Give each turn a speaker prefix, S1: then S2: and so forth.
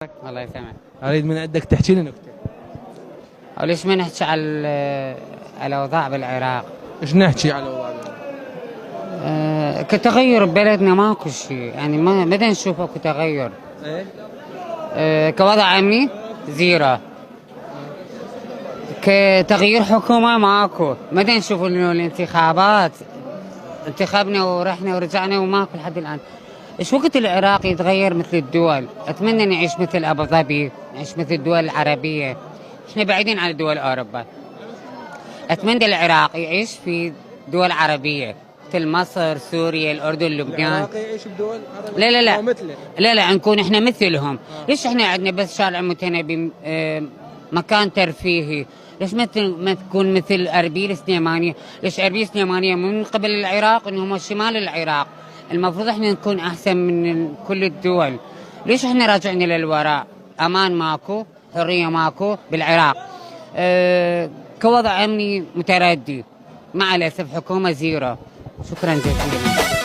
S1: الله يسامحك.
S2: اريد من عندك تحكي لي نكته.
S1: أو ليش ما نحكي على الأوضاع بالعراق؟
S2: ايش نحكي على وضع
S1: كتغير ببلدنا ماكو شيء، يعني ما بدنا نشوفه كتغير. كوضع أمني زيرو، كتغيير حكومة ماكو. بدنا نشوف إنه الانتخابات انتخبنا ورحنا ورجعنا وماكو لحد الآن. ايش وقت العراق يتغير مثل الدول؟ اتمنى نعيش مثل ابو ظبي، نعيش مثل الدول العربيه. احنا بعيدين عن دول اوروبا. اتمنى العراق يعيش في دول عربيه مثل مصر، سوريا، الاردن، لبنان.
S2: العراق يعيش بدول عربية
S1: لا لا لا
S2: أو مثله؟
S1: لا نكون احنا مثلهم. ليش احنا عندنا بس شارع متنبي، مكان ترفيهي؟ ليش ما تكون مثل اربيل سليمانيه؟ ليش اربيل سليمانيه من قبل العراق، انهم شمال العراق؟ المفروض احنا نكون احسن من كل الدول. ليش احنا راجعين للوراء؟ امان ماكو، حريه ماكو بالعراق. كوضع امني متردي، مع الاسف حكومه زيرو. شكرا جزيلا.